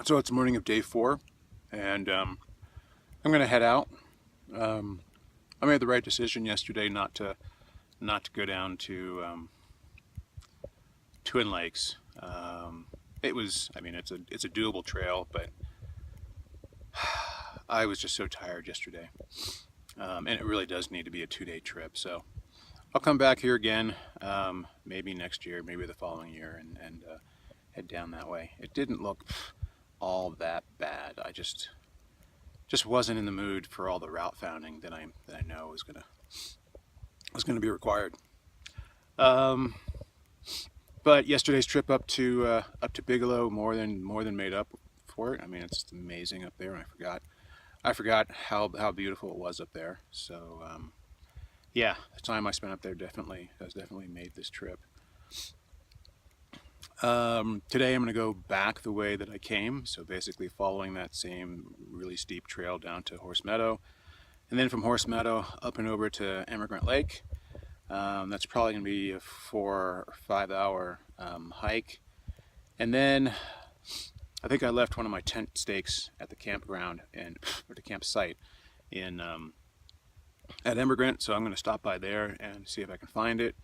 So it's morning of day 4, and I'm going to head out. I made the right decision yesterday not to go down to Twin Lakes. It's a doable trail, but I was just so tired yesterday, and it really does need to be a 2-day trip. So I'll come back here again, maybe next year, maybe the following year, and head down that way. It didn't look all that bad. I just wasn't in the mood for all the route founding that I know was gonna be required. But yesterday's trip up to Bigelow more than made up for it. I mean, it's amazing up there. I forgot how beautiful it was up there. So yeah, the time I spent up there has definitely made this trip. Today I'm going to go back the way that I came, so basically following that same really steep trail down to Horse Meadow, and then from Horse Meadow up and over to Emigrant Lake. That's probably going to be a 4 or 5 hour hike, and then I think I left one of my tent stakes at the campground or the campsite at Emigrant, so I'm going to stop by there and see if I can find it.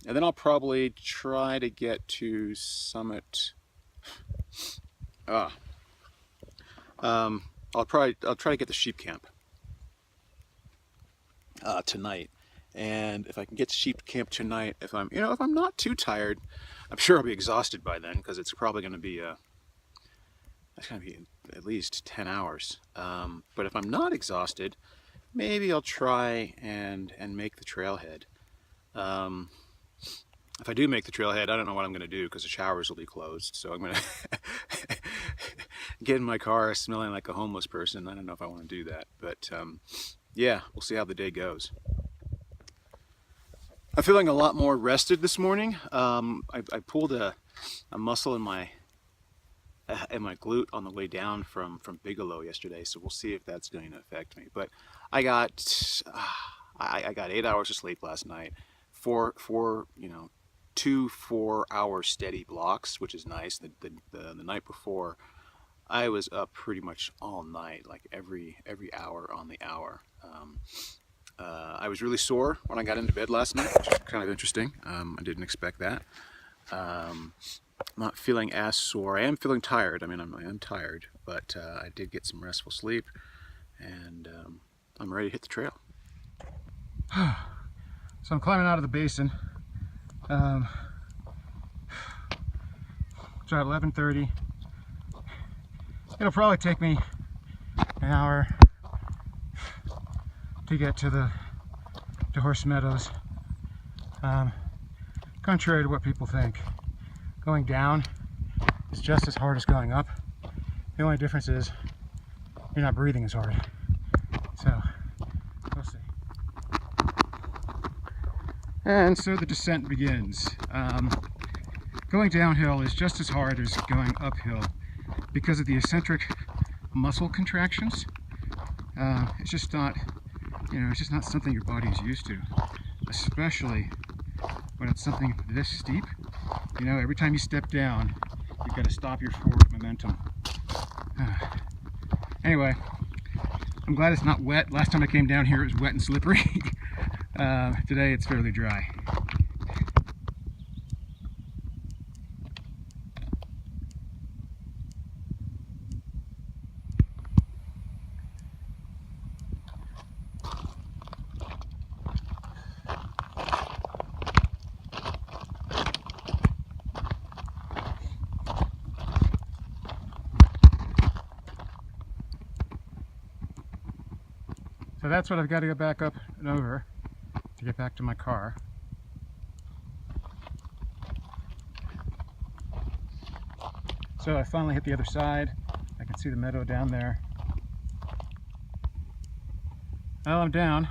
And then I'll probably try to get to Summit. I'll try to get to Sheep Camp tonight. And if I can get to Sheep Camp tonight, if I'm not too tired, I'm sure I'll be exhausted by then, because it's probably going to be at least 10 hours. But if I'm not exhausted, maybe I'll try and make the trailhead. If I do make the trailhead, I don't know what I'm going to do, because the showers will be closed. So I'm going to get in my car smelling like a homeless person. I don't know if I want to do that. But yeah, we'll see how the day goes. I'm feeling a lot more rested this morning. I pulled a muscle in my glute on the way down from Bigelow yesterday. So we'll see if that's going to affect me. But I got 8 hours of sleep last night. 2 4-hour steady blocks, which is nice. The night before, I was up pretty much all night, like every hour on the hour. I was really sore when I got into bed last night, which is kind of interesting. I didn't expect that. Not feeling as sore. I am feeling tired. I mean, I'm tired, but I did get some restful sleep, and I'm ready to hit the trail. So I'm climbing out of the basin. So at 11:30, it'll probably take me an hour to get to Horse Meadows. Contrary to what people think, going down is just as hard as going up. The only difference is you're not breathing as hard. So we'll see. And so the descent begins. Going downhill is just as hard as going uphill because of the eccentric muscle contractions. It's just not something your body is used to, especially when it's something this steep. Every time you step down, you've got to stop your forward momentum. Anyway, I'm glad it's not wet. Last time I came down here, it was wet and slippery. Today it's fairly dry. So that's what I've got to go back up and over to get back to my car. So I finally hit the other side. I can see the meadow down there. Well, I'm down.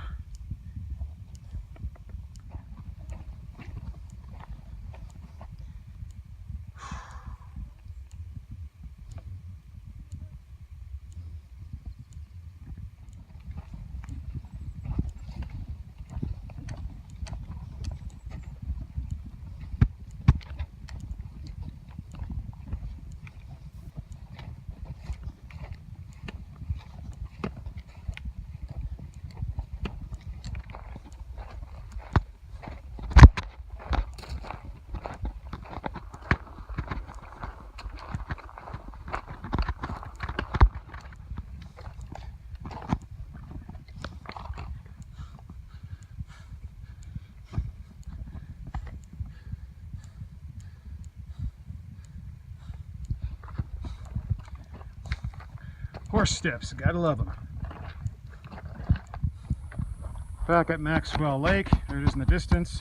Horse steps, gotta love them. Back at Maxwell Lake, there it is in the distance.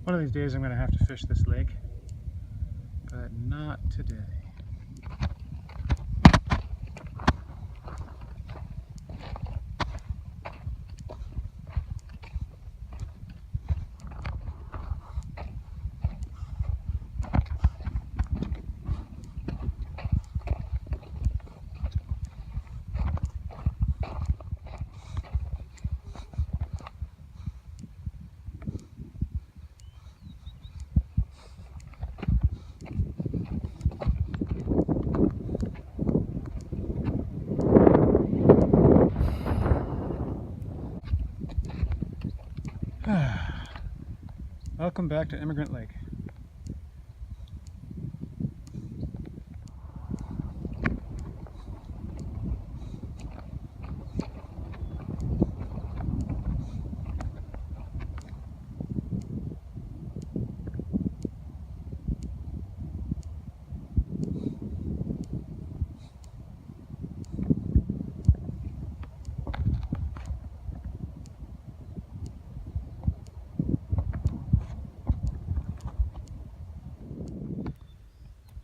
One of these days I'm going to have to fish this lake, but not today. Welcome back to Emigrant Lake.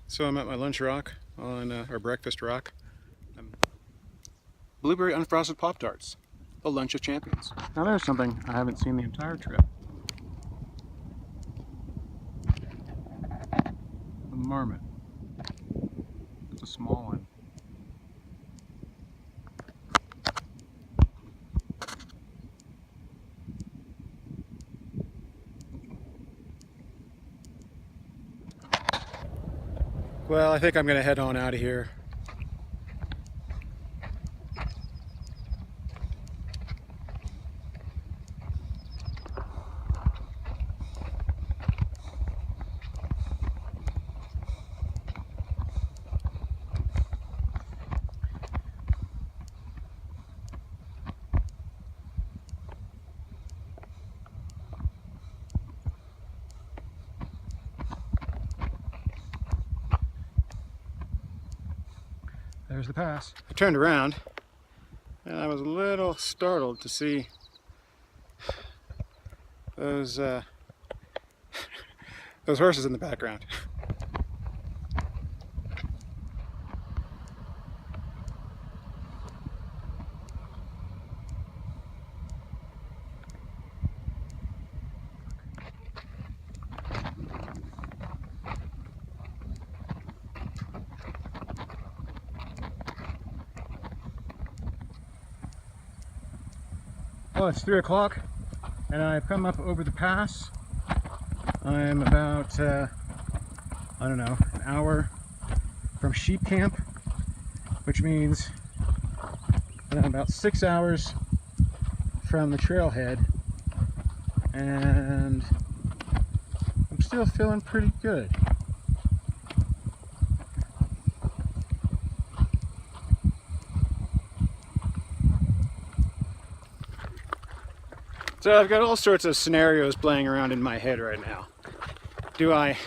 So I'm at my lunch rock on our breakfast rock. Blueberry unfrosted Pop-Tarts, the lunch of champions. Now there's something I haven't seen the entire trip. A marmot. It's a small one. Well, I think I'm going to head on out of here. There's the pass. I turned around and I was a little startled to see those those horses in the background. Well, it's 3 o'clock and I've come up over the pass. I'm about, I don't know, an hour from sheep camp, which means that I'm about 6 hours from the trailhead, and I'm still feeling pretty good. So I've got all sorts of scenarios playing around in my head right now. Do I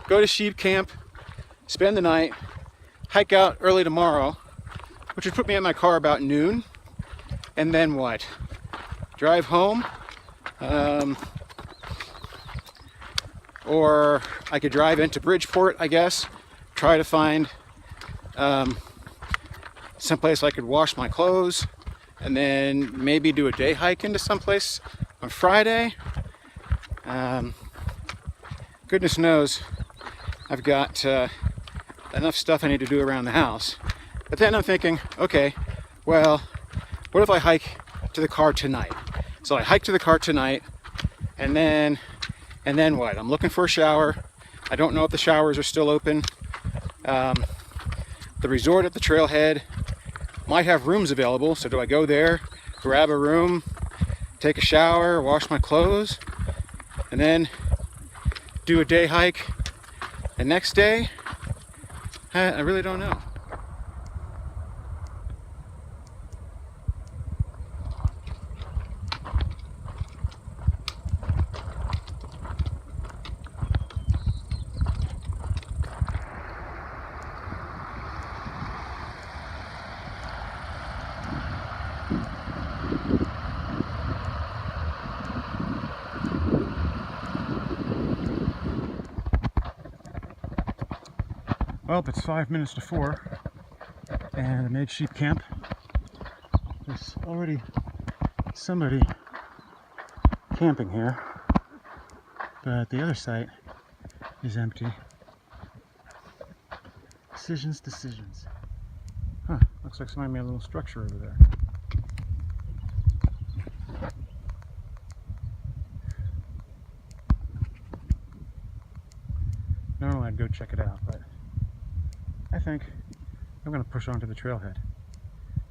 go to sheep camp, spend the night, hike out early tomorrow, which would put me in my car about noon, and then what? Drive home? Or I could drive into Bridgeport, I guess, try to find someplace I could wash my clothes, and then maybe do a day hike into someplace on Friday. Goodness knows I've got enough stuff I need to do around the house. But then I'm thinking, okay, well, what if I hike to the car tonight? So I hike to the car tonight, and then what? I'm looking for a shower. I don't know if the showers are still open. The resort at the trailhead might have rooms available, so do I go there, grab a room, take a shower, wash my clothes, and then do a day hike the next day? I really don't know. Well, it's 5 minutes to 4, and I made sheep camp. There's already somebody camping here, but the other site is empty. Decisions. Huh, looks like somebody made a little structure over there. Normally I'd go check it out, but I think I'm going to push on to the trailhead.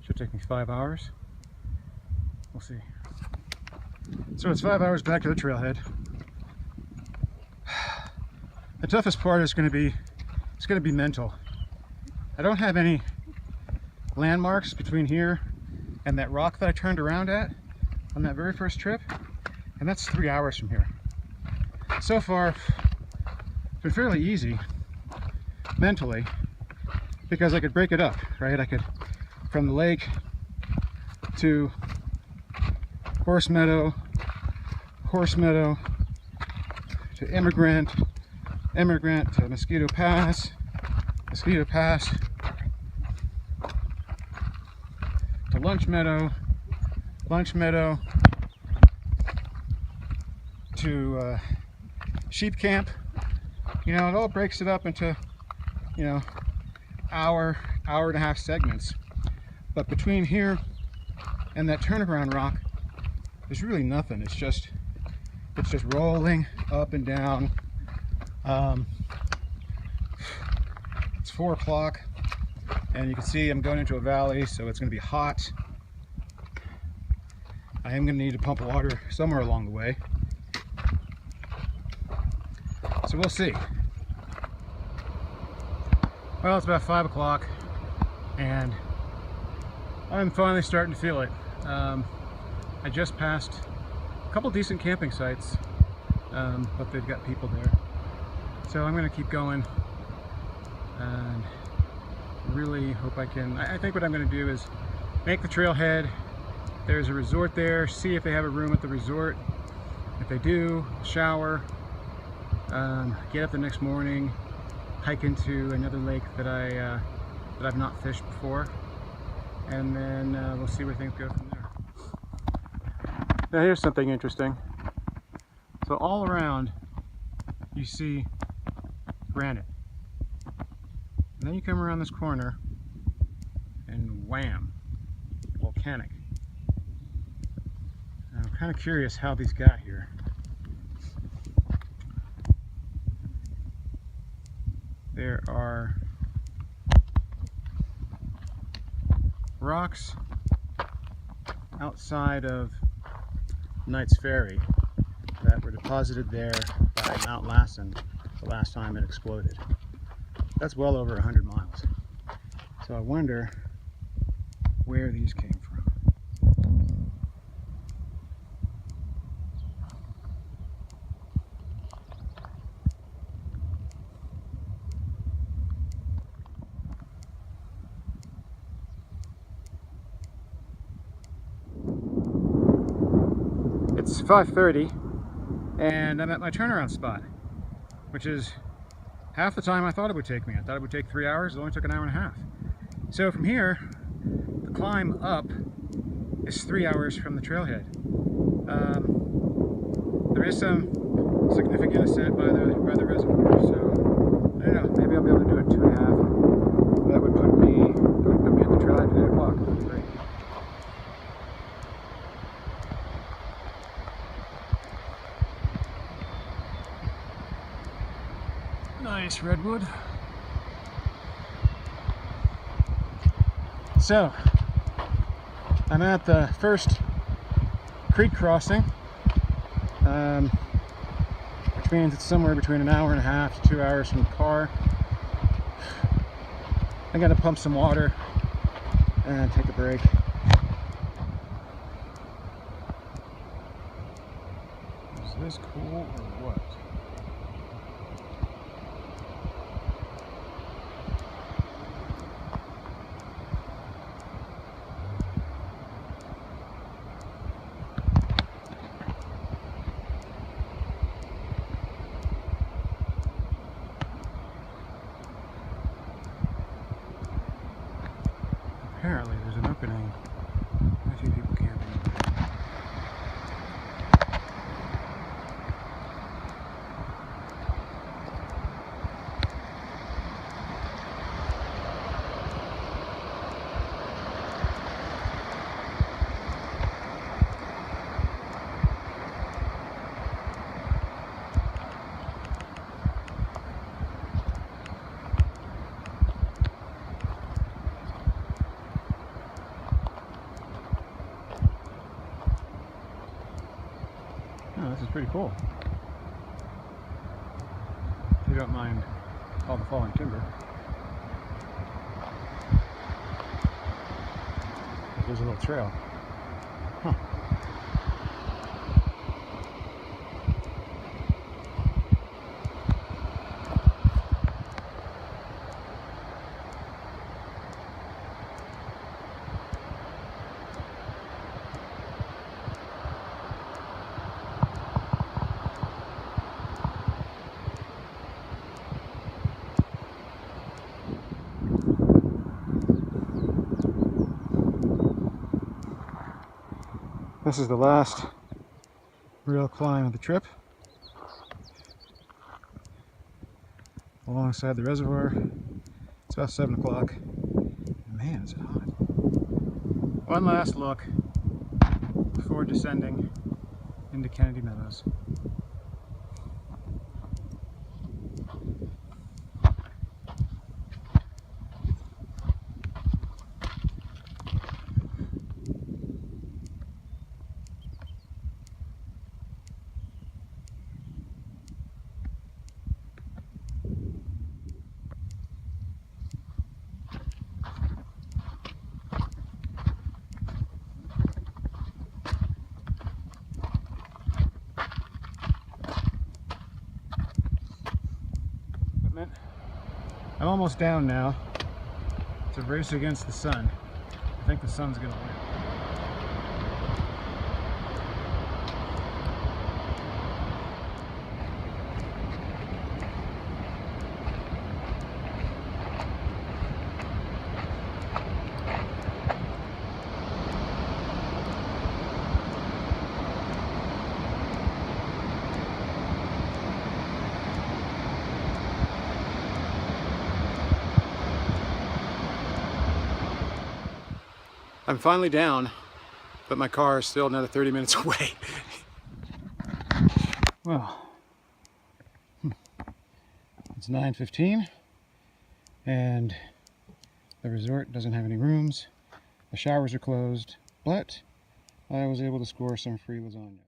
Should take me 5 hours. We'll see. So it's 5 hours back to the trailhead. The toughest part is going to be mental. I don't have any landmarks between here and that rock that I turned around at on that very first trip, and that's 3 hours from here. So far, it's been fairly easy mentally because I could break it up, right? I could, from the lake to Horse Meadow to Emigrant to Mosquito Pass to Lunch Meadow to sheep camp. You know, it all breaks it up into, you know, hour and a half segments. But between here and that turnaround rock, there's really nothing. It's just rolling up and down. It's 4 o'clock, and you can see I'm going into a valley, so it's going to be hot. I am going to need to pump water somewhere along the way, so we'll see. Well, it's about 5 o'clock, and I'm finally starting to feel it. I just passed a couple decent camping sites, but they've got people there. So I'm going to keep going and really hope I can. I think what I'm going to do is make the trailhead. There's a resort there, see if they have a room at the resort. If they do, shower, get up the next morning, hike into another lake that I've not fished before, and then we'll see where things go from there. Now here's something interesting. So all around you see granite. And then you come around this corner and wham, volcanic. And I'm kind of curious how these got here. There are rocks outside of Knight's Ferry that were deposited there by Mount Lassen the last time it exploded. That's well over 100 miles. So I wonder where these came from. It's 5:30 and I'm at my turnaround spot, which is half the time I thought it would take me. I thought it would take 3 hours. It only took an hour and a half. So from here, the climb up is 3 hours from the trailhead. There is some significant ascent by the reservoir, so I don't know. Maybe I'll be able to do it 2.5. That would put me at the trailhead at 8 o'clock. That would be great. Nice redwood. So, I'm at the first creek crossing, which means it's somewhere between an hour and a half to 2 hours from the car. I gotta pump some water and take a break. Is this cool or what? rain. Quite a few people camping. Oh, this is pretty cool. If you don't mind all the falling timber. There's a little trail. Huh. This is the last real climb of the trip alongside the reservoir. It's about 7 o'clock. Man, is it hot. One last look before descending into Kennedy Meadows. I'm almost down now. It's a race against the sun. I think the sun's gonna win. I'm finally down, but my car is still another 30 minutes away. Well, it's 9:15 and the resort doesn't have any rooms. The showers are closed, but I was able to score some free lasagna.